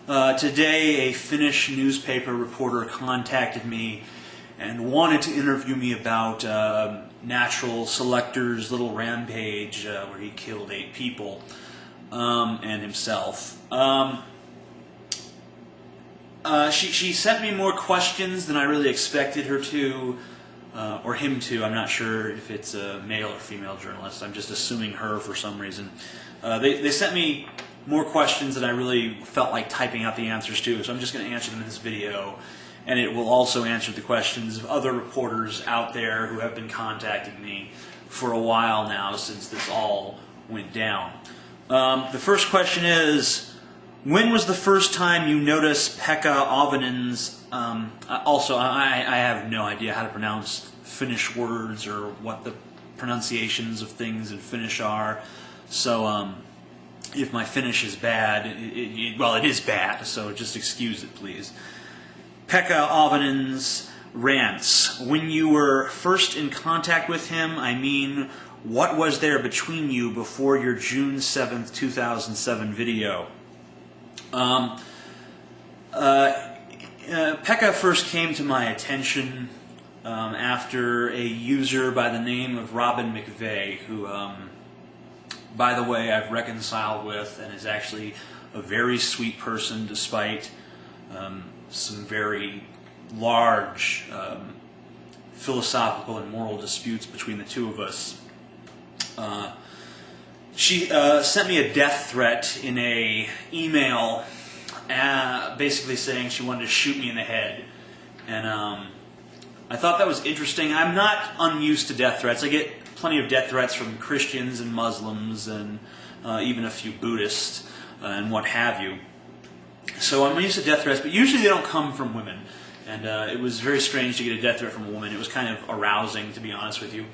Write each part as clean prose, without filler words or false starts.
Today, a Finnish newspaper reporter contacted me and wanted to interview me about Natural Selector's little rampage where he killed 8 people and himself. She sent me more questions than I really expected her to, or him to. I'm not sure if it's a male or female journalist. I'm just assuming her for some reason. They sent me more questions than I really felt like typing out the answers to, so I'm just going to answer them in this video, and it will also answer the questions of other reporters out there who have been contacting me for a while now since this all went down. The first question is, when was the first time you noticed Pekka-Eric? Also, I have no idea how to pronounce Finnish words or what the pronunciations of things in Finnish are, so if my Finnish is bad, well, it is bad, so just excuse it, please. Pekka-Eric's rants. When you were first in contact with him, I mean, what was there between you before your June 7th, 2007 video? Pekka first came to my attention after a user by the name of Robin McVeigh, who, by the way, I've reconciled with and is actually a very sweet person despite some very large philosophical and moral disputes between the two of us. She sent me a death threat in an email basically saying she wanted to shoot me in the head. And I thought that was interesting. I'm not unused to death threats. I get plenty of death threats from Christians and Muslims and even a few Buddhists and what have you. So I'm used to death threats, but usually they don't come from women. And it was very strange to get a death threat from a woman. It was kind of arousing, to be honest with you.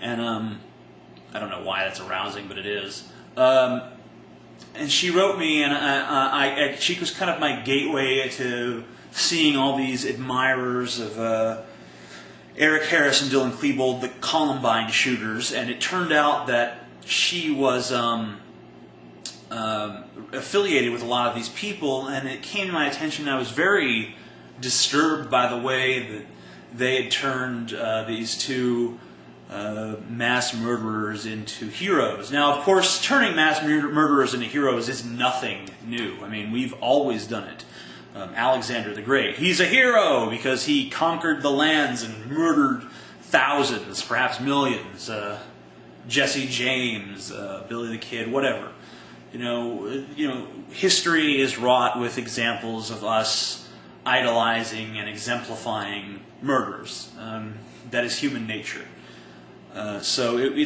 And I don't know why that's arousing, but it is. And she wrote me, and she was kind of my gateway to seeing all these admirers of Eric Harris and Dylan Klebold, the Columbine shooters, and it turned out that she was affiliated with a lot of these people, and it came to my attention. I was very disturbed by the way that they had turned these two mass murderers into heroes. Now, of course, turning mass murderers into heroes is nothing new. I mean, we've always done it. Alexander the Great, he's a hero because he conquered the lands and murdered thousands, perhaps millions. Jesse James, Billy the Kid, whatever. You know, history is wrought with examples of us idolizing and exemplifying murders. That is human nature. So it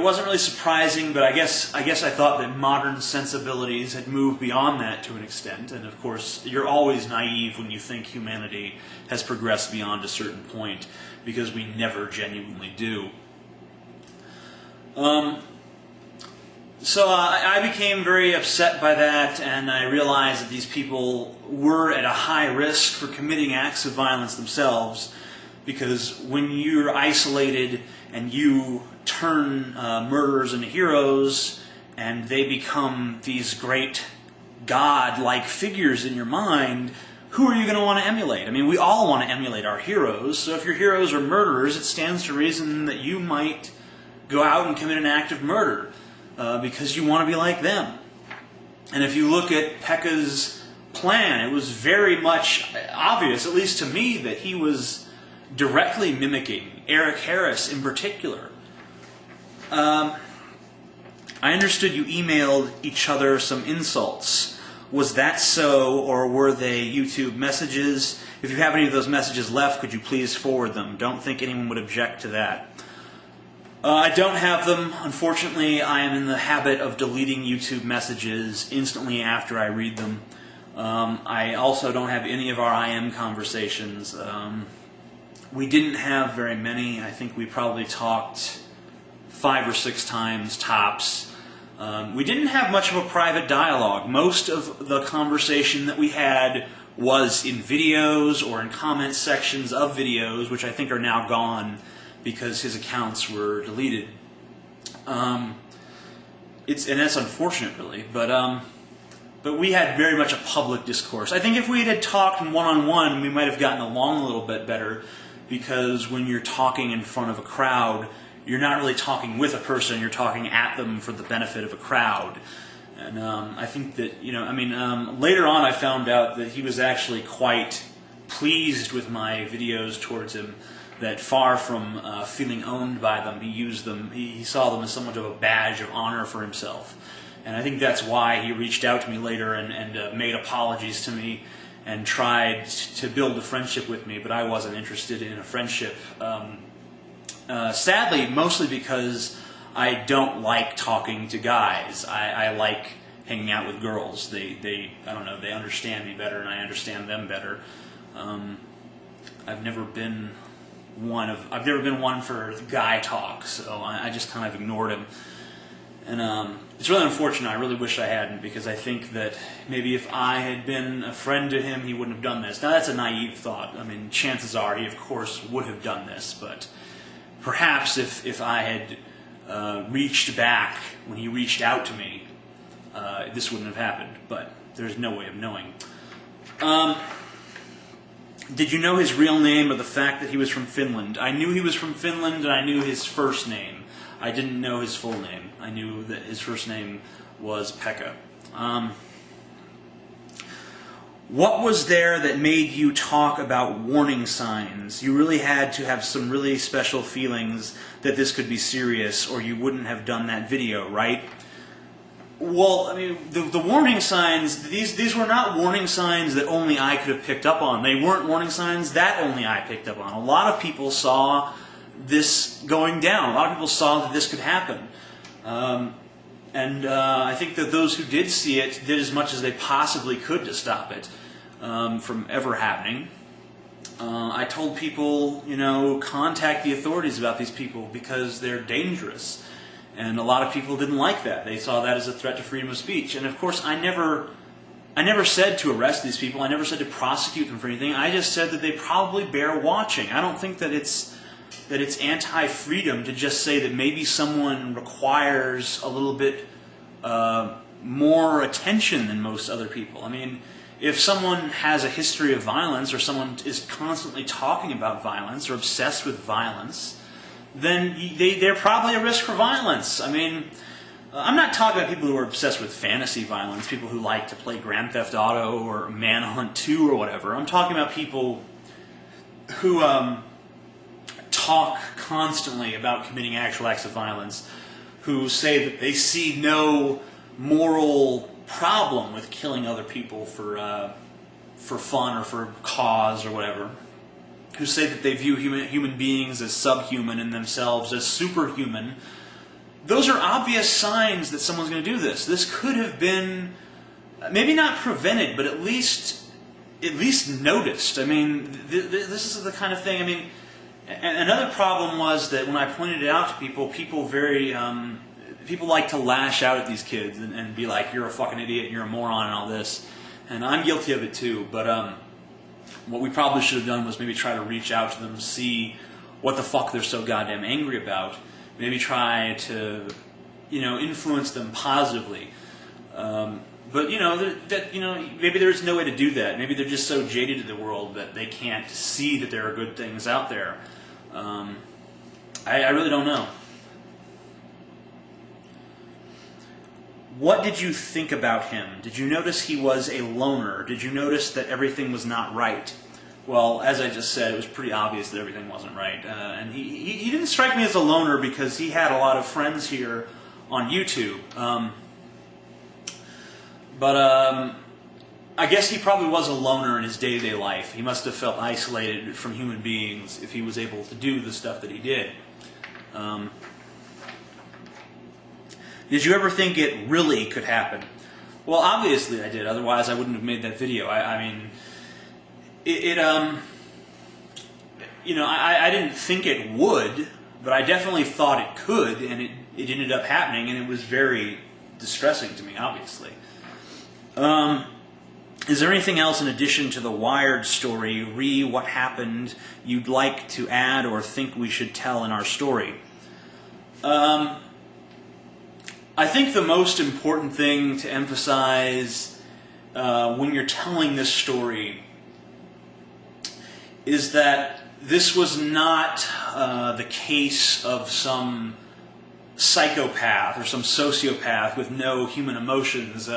wasn't really surprising, but I guess I thought that modern sensibilities had moved beyond that to an extent. And of course, you're always naive when you think humanity has progressed beyond a certain point, because we never genuinely do. So I became very upset by that, and I realized that these people were at a high risk for committing acts of violence themselves, because when you're isolated and you turn murderers into heroes, and they become these great god-like figures in your mind, who are you going to want to emulate? I mean, we all want to emulate our heroes, so if your heroes are murderers, it stands to reason that you might go out and commit an act of murder because you want to be like them. And if you look at Pekka's plan, it was very much obvious, at least to me, that he was directly mimicking Eric Harris in particular. I understood you emailed each other some insults. Was that so, or were they YouTube messages? If you have any of those messages left, could you please forward them? Don't think anyone would object to that. I don't have them. Unfortunately, I am in the habit of deleting YouTube messages instantly after I read them. I also don't have any of our IM conversations. We didn't have very many. I think we probably talked 5 or 6 times tops. We didn't have much of a private dialogue. Most of the conversation that we had was in videos or in comment sections of videos, which I think are now gone because his accounts were deleted. And that's unfortunate, really. But but we had very much a public discourse. I think if we had talked one-on-one, we might have gotten along a little bit better, because when you're talking in front of a crowd, you're not really talking with a person, you're talking at them for the benefit of a crowd. And I think that, later on I found out that he was actually quite pleased with my videos towards him, that far from feeling owned by them, he used them, he saw them as somewhat of a badge of honor for himself. And I think that's why he reached out to me later and made apologies to me and tried to build a friendship with me, but I wasn't interested in a friendship. Sadly, mostly because I don't like talking to guys. I like hanging out with girls. I don't know, they understand me better and I understand them better. I've never been one for guy talk, so I just kind of ignored him. And it's really unfortunate. I really wish I hadn't, because I think that maybe if I had been a friend to him, he wouldn't have done this. Now, that's a naive thought. I mean, chances are he, of course, would have done this, but perhaps if I had reached back when he reached out to me, this wouldn't have happened, but there's no way of knowing. Did you know his real name, or the fact that he was from Finland? I knew he was from Finland, and I knew his first name. I didn't know his full name. I knew that his first name was Pekka. What was there that made you talk about warning signs? You really had to have some really special feelings that this could be serious, or you wouldn't have done that video, right? Well, I mean, the warning signs, these were not warning signs that only I could have picked up on. They weren't warning signs that only I picked up on. A lot of people saw this going down. A lot of people saw that this could happen. I think that those who did see it did as much as they possibly could to stop it from ever happening. I told people, contact the authorities about these people because they're dangerous. And a lot of people didn't like that. They saw that as a threat to freedom of speech. And of course, I never said to arrest these people. I never said to prosecute them for anything. I just said that they probably bear watching. I don't think that it's anti-freedom to just say that maybe someone requires a little bit more attention than most other people. I mean, if someone has a history of violence, or someone is constantly talking about violence or obsessed with violence, then they're probably a risk for violence. I mean, I'm not talking about people who are obsessed with fantasy violence, people who like to play Grand Theft Auto or Manhunt 2 or whatever. I'm talking about people who talk constantly about committing actual acts of violence, who say that they see no moral problem with killing other people for fun or for cause or whatever, who say that they view human beings as subhuman and themselves as superhuman. Those are obvious signs that someone's going to do this. This could have been, maybe not prevented, but at least noticed. I mean, this is the kind of thing, I mean, another problem was that when I pointed it out to people, people like to lash out at these kids and be like, you're a fucking idiot, you're a moron and all this. And I'm guilty of it too, but what we probably should have done was maybe try to reach out to them, see what the fuck they're so goddamn angry about. Maybe try to, influence them positively. But maybe there's no way to do that. Maybe they're just so jaded to the world that they can't see that there are good things out there. I really don't know. What did you think about him? Did you notice he was a loner? Did you notice that everything was not right? Well, as I just said, it was pretty obvious that everything wasn't right. And he didn't strike me as a loner because he had a lot of friends here on YouTube. I guess he probably was a loner in his day-to-day life. He must have felt isolated from human beings if he was able to do the stuff that he did. Did you ever think it really could happen? Well, obviously I did. Otherwise, I wouldn't have made that video. I didn't think it would, but I definitely thought it could, and it ended up happening, and it was very distressing to me, obviously. Is there anything else in addition to the Wired story, what happened, you'd like to add or think we should tell in our story? I think the most important thing to emphasize when you're telling this story is that this was not the case of some psychopath or some sociopath with no human emotions.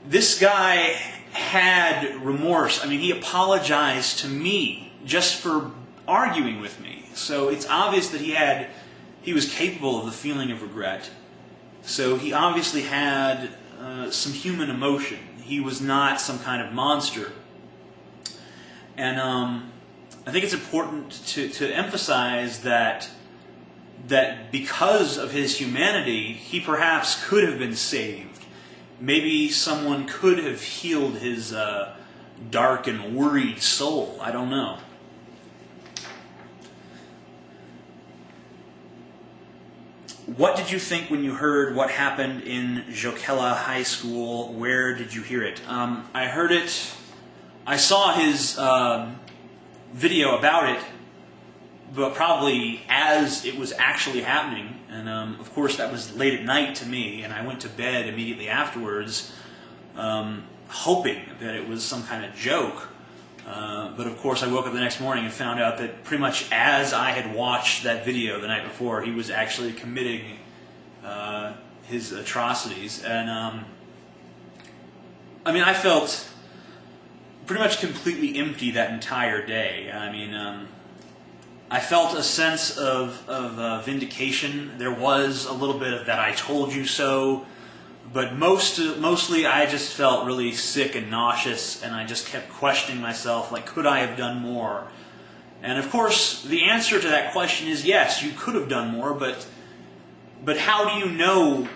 This guy had remorse. I mean, he apologized to me just for arguing with me. So it's obvious that he was capable of the feeling of regret. So he obviously had some human emotion. He was not some kind of monster. And I think it's important to emphasize that because of his humanity, he perhaps could have been saved. Maybe someone could have healed his dark and worried soul. I don't know. What did you think when you heard what happened in Jokela High School? Where did you hear it? I heard it. I saw his video about it, but probably as it was actually happening. And of course, that was late at night to me, and I went to bed immediately afterwards, hoping that it was some kind of joke. But of course, I woke up the next morning and found out that pretty much as I had watched that video the night before, he was actually committing his atrocities. And I mean, I felt pretty much completely empty that entire day. I mean, I felt a sense of vindication. There was a little bit of that I told you so. But mostly I just felt really sick and nauseous, and I just kept questioning myself, like, could I have done more? And of course, the answer to that question is yes, you could have done more, but how do you know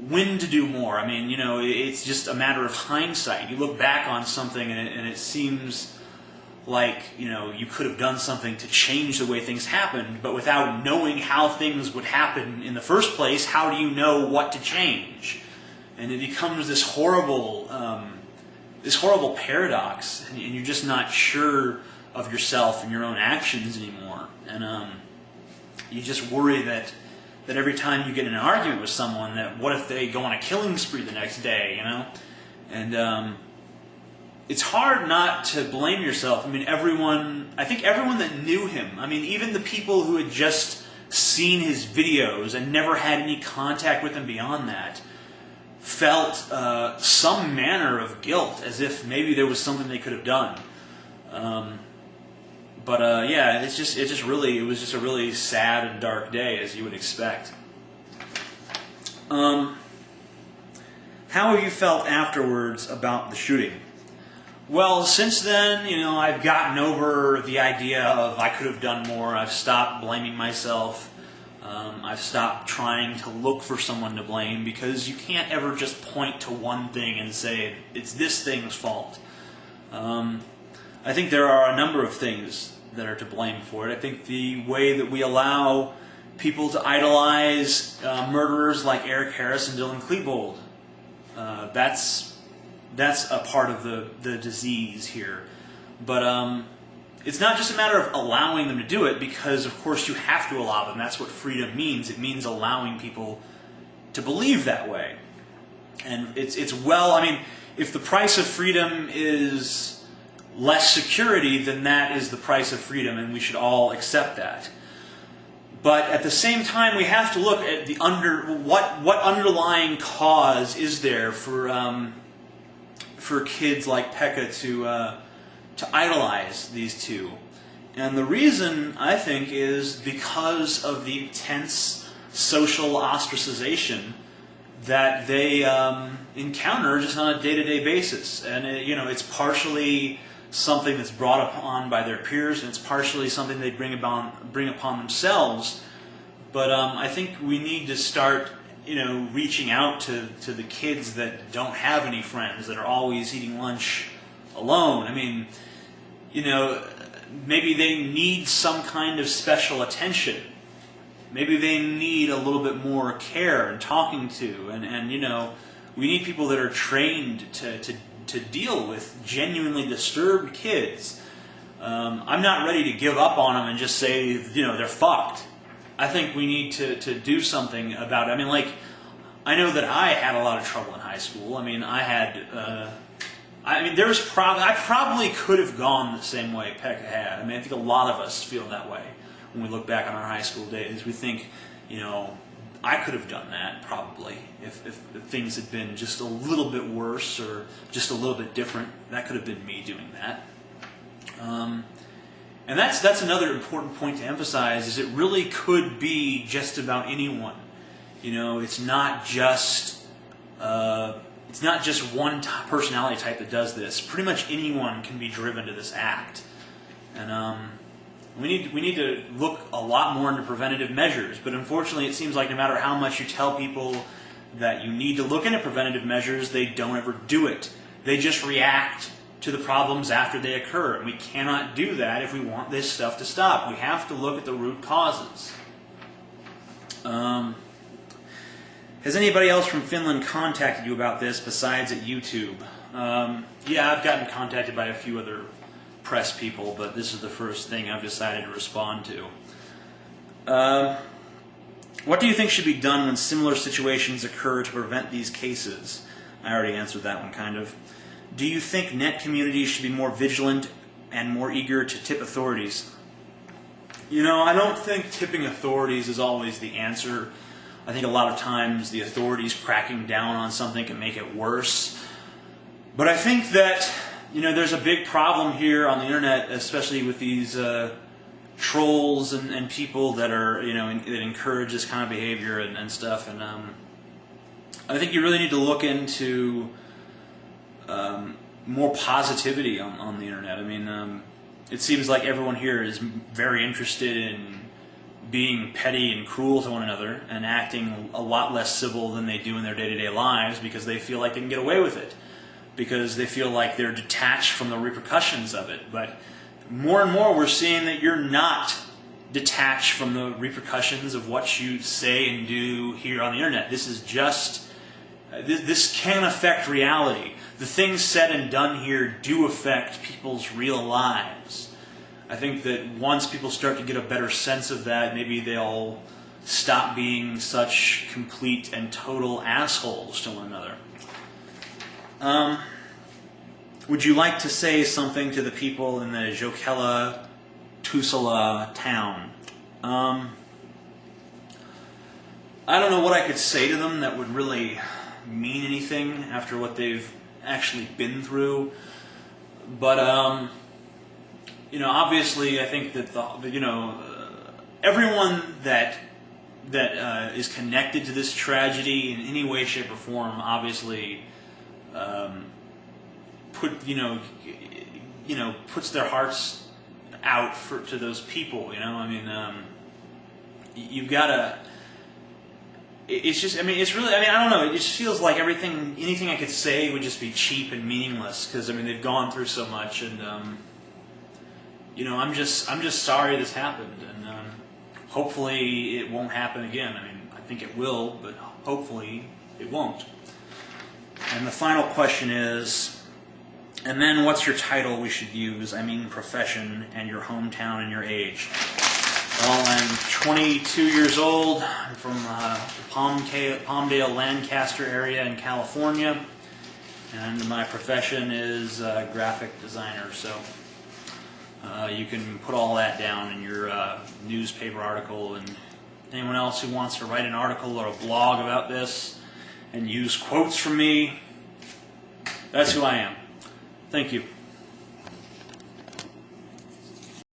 when to do more? I mean, you know, it's just a matter of hindsight. You look back on something and it seems like, you know, you could have done something to change the way things happened, but without knowing how things would happen in the first place, how do you know what to change? And it becomes this horrible paradox, and you're just not sure of yourself and your own actions anymore. And you just worry that every time you get in an argument with someone, that what if they go on a killing spree the next day, you know? And it's hard not to blame yourself. I mean, I think everyone that knew him, I mean, even the people who had just seen his videos and never had any contact with him beyond that, felt some manner of guilt, as if maybe there was something they could have done. Yeah, it was just a really sad and dark day, as you would expect. How have you felt afterwards about the shooting? Well, since then, you know, I've gotten over the idea of I could have done more. I've stopped blaming myself. I've stopped trying to look for someone to blame, because you can't ever just point to one thing and say it's this thing's fault. I think there are a number of things that are to blame for it. I think the way that we allow people to idolize murderers like Eric Harris and Dylan Klebold, that's a part of the disease here. But it's not just a matter of allowing them to do it, because of course you have to allow them. That's what freedom means. It means allowing people to believe that way. And I mean, if the price of freedom is less security, then that is the price of freedom, and we should all accept that. But at the same time, we have to look at what underlying cause is there for kids like Pekka to idolize these two. And the reason, I think, is because of the intense social ostracization that they encounter just on a day-to-day basis. And it's partially something that's brought upon by their peers, and it's partially something they bring upon themselves. But I think we need to start reaching out to the kids that don't have any friends, that are always eating lunch alone. I mean, maybe they need some kind of special attention. Maybe they need a little bit more care and talking to. And we need people that are trained to deal with genuinely disturbed kids. I'm not ready to give up on them and just say, they're fucked. I think we need to do something about it. I mean, I know that I had a lot of trouble in high high school. I mean, I probably could have gone the same way Pekka had. I mean, I think a lot of us feel that way when we look back on our high school days. We think, I could have done that probably if things had been just a little bit worse or just a little bit different. That could have been me doing that. And that's another important point to emphasize, is it really could be just about anyone. It's not just one personality type that does this. Pretty much anyone can be driven to this act, and we need to look a lot more into preventative measures. But unfortunately, it seems like no matter how much you tell people that you need to look into preventative measures, they don't ever do it. They just react to the problems after they occur, and we cannot do that if we want this stuff to stop. We have to look at the root causes. Has anybody else from Finland contacted you about this besides at YouTube? Yeah, I've gotten contacted by a few other press people, but this is the first thing I've decided to respond to. What do you think should be done when similar situations occur to prevent these cases? I already answered that one, kind of. Do you think net communities should be more vigilant and more eager to tip authorities? I don't think tipping authorities is always the answer. I think a lot of times the authorities cracking down on something can make it worse. But I think that, there's a big problem here on the internet, especially with these trolls and people that are, that encourage this kind of behavior and stuff. And I think you really need to look into more positivity on the internet. I mean, it seems like everyone here is very interested in being petty and cruel to one another and acting a lot less civil than they do in their day-to-day lives because they feel like they can get away with it, because they feel like they're detached from the repercussions of it. But more and more we're seeing that you're not detached from the repercussions of what you say and do here on the internet. This is just, this can affect reality. The things said and done here do affect people's real lives. I think that once people start to get a better sense of that, maybe they'll stop being such complete and total assholes to one another. Would you like to say something to the people in the Jokela, Tuusula town? I don't know what I could say to them that would really mean anything after what they've actually been through. But, obviously I think that, everyone that is connected to this tragedy in any way, shape, or form, obviously puts their hearts out to those people. You've got to. It's just. It's really. I don't know. It just feels like anything I could say would just be cheap and meaningless because they've gone through so much, and I'm just sorry this happened, and hopefully it won't happen again. I think it will, but hopefully it won't. And the final question is. And then what's your title we should use? Profession and your hometown and your age. Well, I'm 22 years old. I'm from the Palmdale, Lancaster area in California. And my profession is graphic designer. So you can put all that down in your newspaper article. And anyone else who wants to write an article or a blog about this and use quotes from me, that's who I am. Thank you.